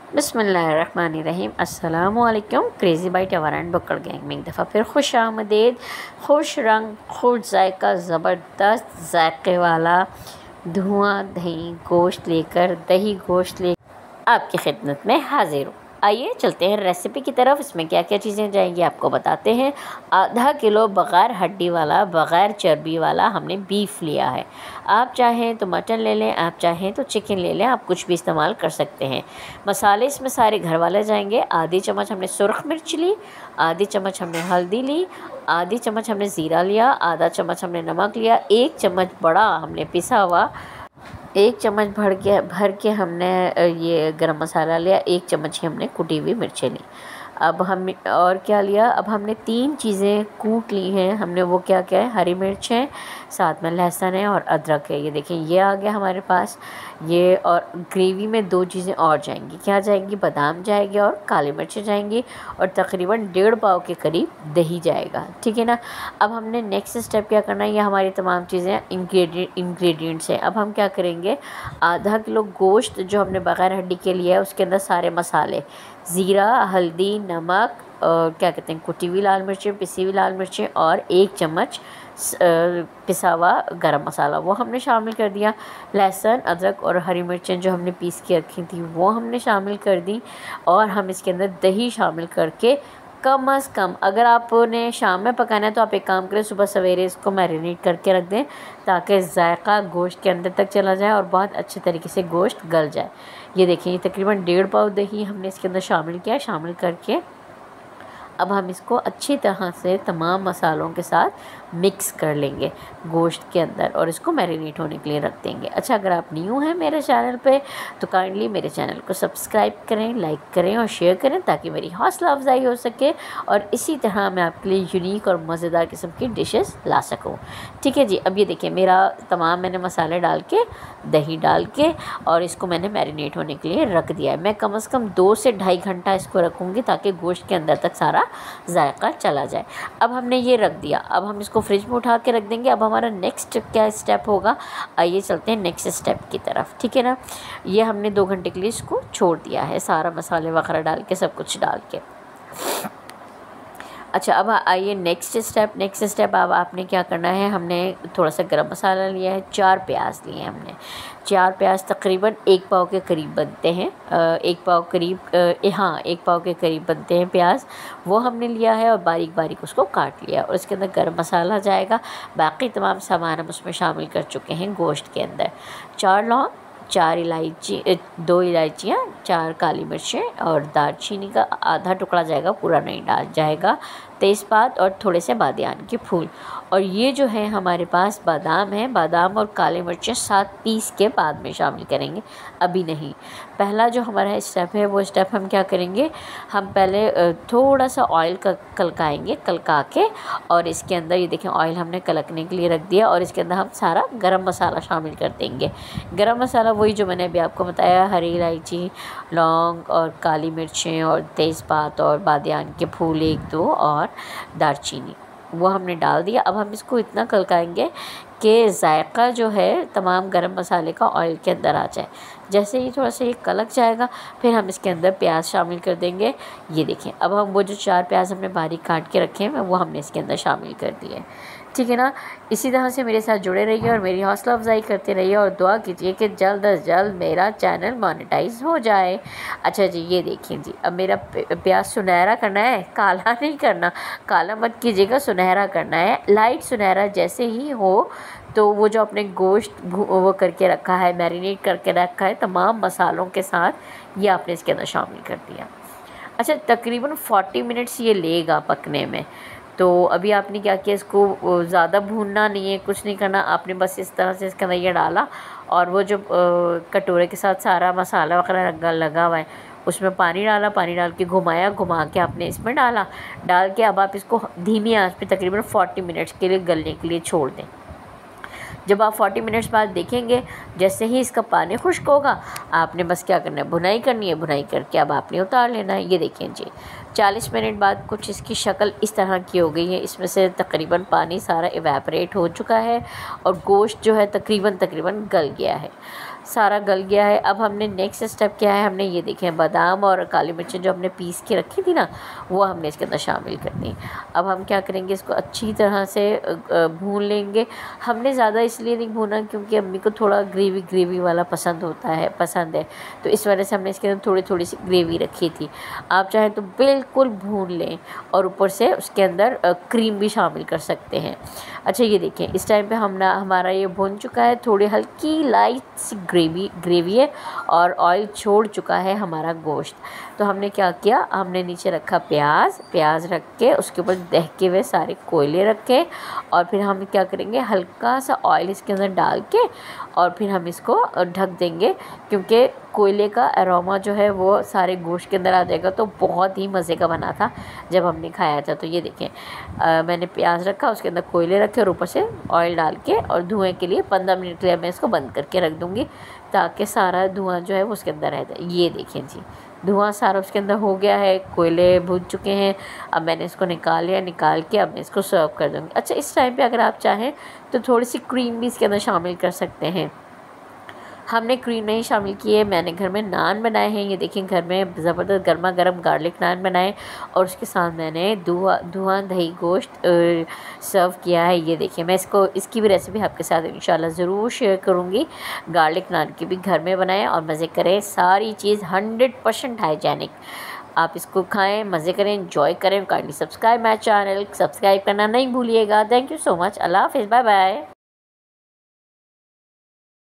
बिस्मिल्लाहिर्रहमानिर्रहीम। अस्सलामुअलैकुम। Crazy bite hour and booker gang में एक दफ़ा फिर खुश आमदीद। खुश रंग खुश जायका ज़बरदस्त जायके वाला धुआं दही गोश्त लेकर आपकी खिदमत में हाजिर हूँ। आइए चलते हैं रेसिपी की तरफ। इसमें क्या क्या चीज़ें जाएंगी आपको बताते हैं। आधा किलो बग़ैर हड्डी वाला बग़ैर चर्बी वाला हमने बीफ लिया है। आप चाहें तो मटन ले लें, आप चाहें तो चिकन ले लें, आप कुछ भी इस्तेमाल कर सकते हैं। मसाले इसमें सारे घर वाले जाएंगे। आधी चम्मच हमने सुरख मिर्च ली, आधी चम्मच हमने हल्दी ली, आधी चम्मच हमने ज़ीरा लिया, आधा चम्मच हमने नमक लिया, 1 चम्मच बड़ा हमने पिसा हुआ, 1 चम्मच भर के हमने ये गरम मसाला लिया, 1 चम्मच ही हमने कुटी हुई मिर्चें ली। अब हम और क्या लिया, अब हमने 3 चीज़ें कूट ली हैं हमने। वो क्या क्या है, हरी मिर्च है, साथ में लहसुन है और अदरक है। ये देखें ये आ गया हमारे पास ये। और ग्रेवी में 2 चीज़ें और जाएंगी। क्या जाएंगी, बादाम जाएगी और काली मिर्चें जाएंगी और तकरीबन 1.5 पाव के करीब दही जाएगा। ठीक है ना। अब हमने नेक्स्ट स्टेप क्या करना है, ये हमारी तमाम चीज़ें इंग्रेडिएंट्स हैं। अब हम क्या करेंगे, आधा किलो गोश्त जो हमने बग़ैर हड्डी के लिया है उसके अंदर सारे मसाले, ज़ीरा, हल्दी, नमक और क्या कहते हैं कुटी हुई लाल मिर्चें, पिसी हुई लाल मिर्चें और 1 चम्मच पिसा हुआ गरम मसाला वो हमने शामिल कर दिया। लहसुन, अदरक और हरी मिर्चें जो हमने पीस के रखी थी वो हमने शामिल कर दी। और हम इसके अंदर दही शामिल करके कम अज़ कम, अगर आपने शाम में पकाना है तो आप एक काम करें, सुबह सवेरे इसको मैरिनेट करके रख दें ताकि जायका गोश्त के अंदर तक चला जाए और बहुत अच्छे तरीके से गोश्त गल जाए। ये देखिए ये तकरीबन 1.5 पाव दही हमने इसके अंदर शामिल किया। शामिल करके अब हम इसको अच्छी तरह से तमाम मसालों के साथ मिक्स कर लेंगे गोश्त के अंदर और इसको मैरिनेट होने के लिए रख देंगे। अच्छा, अगर आप न्यू हैं मेरे चैनल पे तो काइंडली मेरे चैनल को सब्सक्राइब करें, लाइक करें और शेयर करें ताकि मेरी हौसला अफजाई हो सके और इसी तरह मैं आपके लिए यूनिक और मज़ेदार किस्म की डिशेस ला सकूँ। ठीक है जी। अब ये देखिए मेरा तमाम मैंने मसाले डाल के, दही डाल के और इसको मैंने मैरिनेट होने के लिए रख दिया है। मैं कम से कम 2 से 2.5 घंटा इसको रखूँगी ताकि गोश्त के अंदर तक सारा जायका चला जाए। अब हमने ये रख दिया, अब हम इसको फ्रिज में उठा के रख देंगे। अब हमारा नेक्स्ट क्या स्टेप होगा, आइए चलते हैं नेक्स्ट स्टेप की तरफ। ठीक है ना। ये हमने 2 घंटे के लिए इसको छोड़ दिया है, सारा मसाले वगैरह डाल के, सब कुछ डाल के। अच्छा, अब आइए नेक्स्ट स्टेप अब आपने क्या करना है, हमने थोड़ा सा गरम मसाला लिया है, 4 प्याज लिए हैं हमने। 4 प्याज तकरीबन 1 पाव के करीब बनते हैं। 1 पाव के करीब बनते हैं प्याज, वो हमने लिया है और बारीक बारीक उसको काट लिया और उसके अंदर गरम मसाला जाएगा। बाकी तमाम सामान हम उसमें शामिल कर चुके हैं गोश्त के अंदर। 4 लौंग, 4 इलायची, 2 इलायचियाँ, 4 काली मिर्चें और दालचीनी का आधा टुकड़ा जाएगा, पूरा नहीं डाल जाएगा, तेज़पात और थोड़े से बादियान के फूल। और ये जो है हमारे पास बादाम है, बादाम और काली मिर्चें साथ पीस के बाद में शामिल करेंगे, अभी नहीं। पहला जो हमारा स्टेप है वो स्टेप हम क्या करेंगे, हम पहले थोड़ा सा ऑयल कलकाएंगे, कलका के और इसके अंदर ये देखें ऑयल हमने कलकने के लिए रख दिया और इसके अंदर हम सारा गरम मसाला शामिल कर देंगे। गरम मसाला वही जो मैंने अभी आपको बताया, हरी इलायची, लौंग और काली मिर्चें और तेज़पात और बादियान के फूल 1-2 और दालचीनी, वो हमने डाल दिया। अब हम इसको इतना कलकाएंगे कि जायका जो है तमाम गरम मसाले का ऑयल के अंदर आ जाए। जैसे ही थोड़ा सा ये कलक जाएगा फिर हम इसके अंदर प्याज शामिल कर देंगे। ये देखें अब हम वो जो 4 प्याज हमने बारीक काट के रखे हैं वो हमने इसके अंदर शामिल कर दिए। ठीक है ना। इसी तरह से मेरे साथ जुड़े रहिए और मेरी हौसला अफजाई करते रहिए और दुआ कीजिए कि जल्द अज जल्द मेरा चैनल मोनेटाइज हो जाए। अच्छा जी, ये देखिए जी, अब मेरा प्याज सुनहरा करना है, काला नहीं करना, काला मत कीजिएगा, सुनहरा करना है। लाइट सुनहरा जैसे ही हो तो वो जो अपने गोश्त वो करके रखा है, मैरिनेट करके रखा है तमाम मसालों के साथ, ये आपने इसके अंदर शामिल कर दिया। अच्छा, तकरीबन 40 मिनट्स ये लेगा पकने में। तो अभी आपने क्या किया, इसको ज़्यादा भूनना नहीं है, कुछ नहीं करना आपने, बस इस तरह से इसके अंदर ये डाला और वो जो कटोरे के साथ सारा मसाला वगैरह लगा हुआ है उसमें पानी डाला, पानी डाल के घुमाया, घुमा के आपने इसमें डाल के अब आप इसको धीमी आंच पे तकरीबन 40 मिनट्स के लिए गलने के लिए छोड़ दें। जब आप 40 मिनट्स बाद देखेंगे जैसे ही इसका पानी खुश्क होगा आपने बस क्या करना है, भुनाई करनी है, भुनाई करके अब आपने उतार लेना है। ये देखें जी 40 मिनट बाद कुछ इसकी शक्ल इस तरह की हो गई है, इसमें से तकरीबन पानी सारा इवेपोरेट हो चुका है और गोश्त जो है तकरीबन गल गया है। सारा गल गया है। अब हमने नेक्स्ट स्टेप क्या है, हमने ये देखें बादाम और काली मिर्चें जो हमने पीस के रखी थी ना, वो हमने इसके अंदर शामिल करनी। अब हम क्या करेंगे, इसको अच्छी तरह से भून लेंगे। हमने ज़्यादा इसलिए नहीं भूना क्योंकि अम्मी को थोड़ा ग्रेवी ग्रेवी वाला पसंद है, तो इस वजह से हमने इसके अंदर थोड़ी थोड़ी सी ग्रेवी रखी थी। आप चाहें तो बिल्कुल भून लें और ऊपर से उसके अंदर क्रीम भी शामिल कर सकते हैं। अच्छा ये देखें, इस टाइम पे हमारा ये भुन चुका है, थोड़ी हल्की लाइट सी ग्रेवी है और ऑयल छोड़ चुका है हमारा गोश्त। तो हमने क्या किया, हमने नीचे रखा प्याज रख के उसके ऊपर दहके हुए सारे कोयले रखे और फिर हम क्या करेंगे, हल्का सा ऑयल इसके अंदर डाल के और फिर हम इसको ढक देंगे क्योंकि कोयले का अरोमा जो है वो सारे गोश्त के अंदर आ जाएगा। तो बहुत ही मज़े का बना था जब हमने खाया था। तो ये देखें, मैंने प्याज रखा, उसके अंदर कोयले रखे और ऊपर से ऑयल डाल के और धुएँ के लिए 15 मिनट के लिए मैं इसको बंद करके रख दूँगी ताकि सारा धुआं जो है वो उसके अंदर रह जाए। ये देखें जी, धुआं सारा उसके अंदर हो गया है, कोयले भून चुके हैं। अब मैंने इसको निकाल के अब मैं इसको सर्व कर दूँगी। अच्छा, इस टाइम पे अगर आप चाहें तो थोड़ी सी क्रीम भी इसके अंदर शामिल कर सकते हैं। हमने क्रीम नहीं शामिल की है, मैंने घर में नान बनाए हैं। ये देखें, घर में ज़बरदस्त गर्मा गर्म गार्लिक नान बनाए और उसके साथ मैंने धुआं दही गोश्त सर्व किया है। ये देखिए, मैं इसकी भी रेसिपी आपके साथ इंशाल्लाह ज़रूर शेयर करूँगी। गार्लिक नान की भी घर में बनाएं और मज़े करें। सारी चीज़ 100% हाइजेनिक। आप इसको खाएं, मज़े करें, एंजॉय करें। Kindly subscribe my channel, subscribe करना नहीं भूलिएगा। Thank you so much. अल्लाह हाफ़िज़, बाय बाय।